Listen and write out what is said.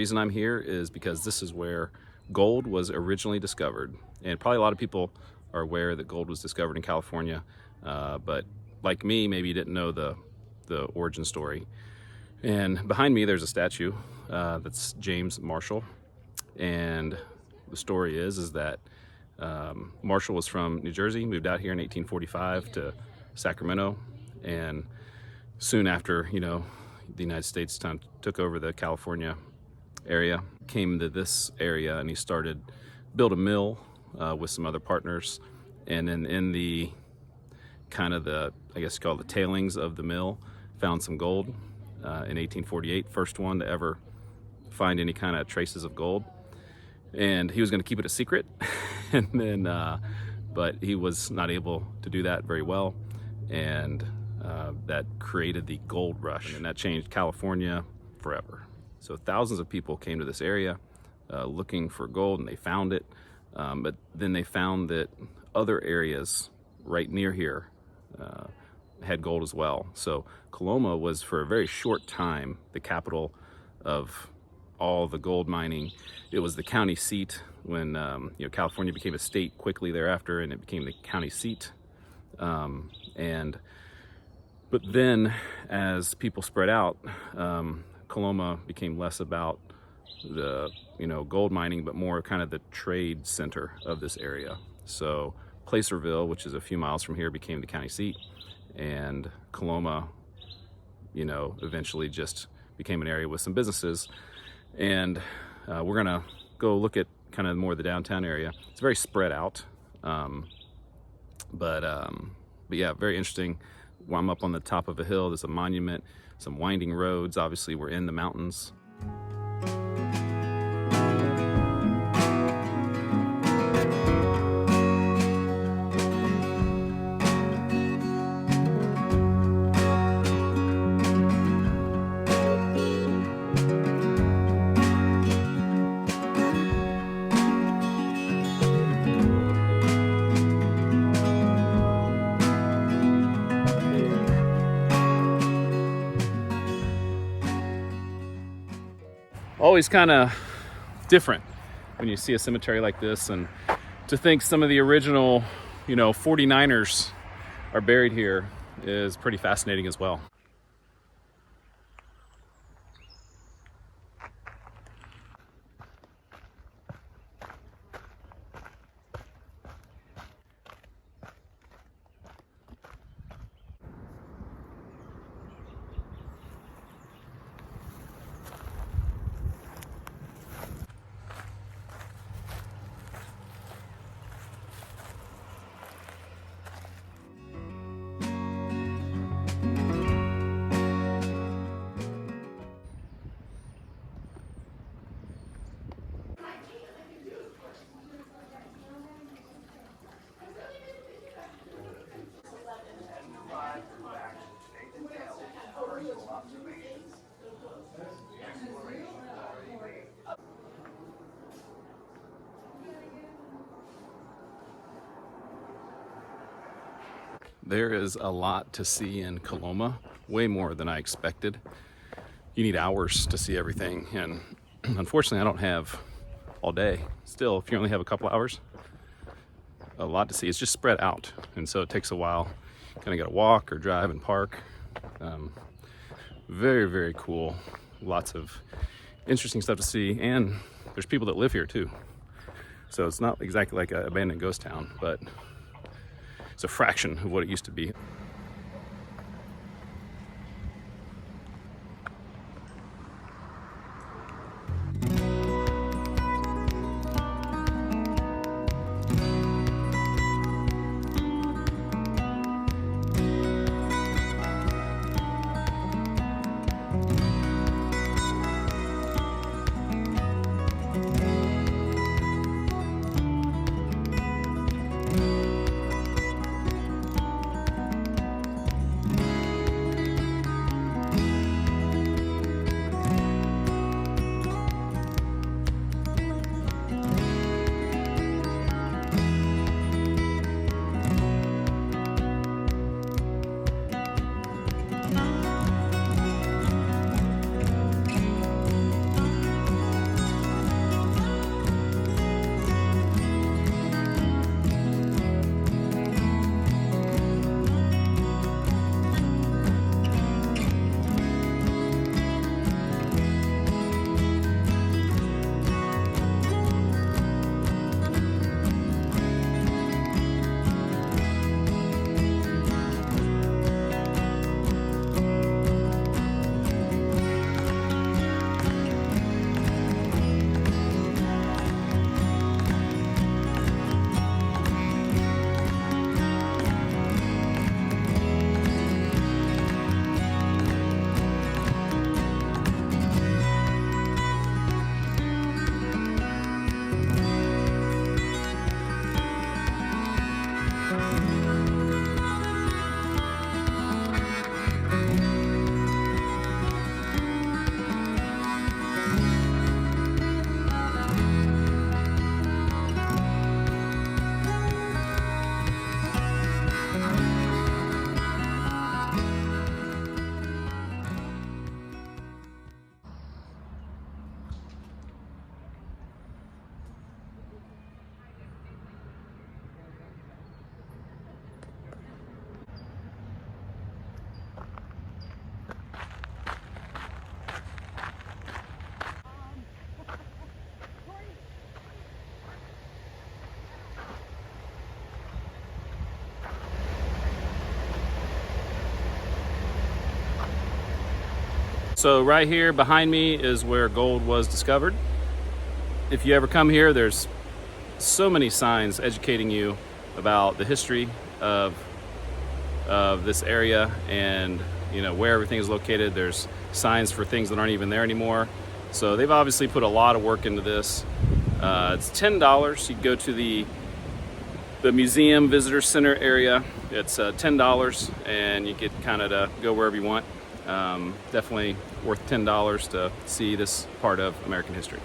reason I'm here is because this is where gold was originally discovered. And probably a lot of people are aware that gold was discovered in California, but like me, maybe you didn't know the origin story. And behind me, there's a statue that's James Marshall. And the story is that Marshall was from New Jersey, moved out here in 1845 to Sacramento, and soon after, the United States took over the California area, came to this area, and he started build a mill with some other partners. And then in the I guess you call it the tailings of the mill, found some gold in 1848, first one to ever find any kind of traces of gold. And he was going to keep it a secret, and then, but he was not able to do that very well, and that created the gold rush, and that changed California forever. So thousands of people came to this area looking for gold, and they found it, but then they found that other areas right near here had gold as well. So Coloma was for a very short time the capital of all the gold mining. It was the county seat when California became a state quickly thereafter, and it became the county seat. But then as people spread out, Coloma became less about the gold mining, but more kind of the trade center of this area. So Placerville, which is a few miles from here, became the county seat, and Coloma eventually just became an area with some businesses. And we're gonna go look at kind of more of the downtown area. It's very spread out, but yeah, very interesting. While I'm up on the top of a hill, there's a monument, some winding roads. Obviously, we're in the mountains. Always kind of different when you see a cemetery like this, and to think some of the original 49ers are buried here is pretty fascinating as well. There is a lot to see in Coloma, way more than I expected. You need hours to see everything, and unfortunately I don't have all day. Still, if you only have a couple hours, a lot to see. It's just spread out, and so it takes a while. Kind of got to walk or drive and park. Very, very cool. Lots of interesting stuff to see, and there's people that live here too. So it's not exactly like an abandoned ghost town, but it's a fraction of what it used to be. So right here behind me is where gold was discovered. If you ever come here, there's so many signs educating you about the history of this area and where everything is located. There's signs for things that aren't even there anymore. So they've obviously put a lot of work into this. It's $10. You go to the museum visitor center area. It's $10 and you get kind of to go wherever you want. Definitely worth $10 to see this part of American history.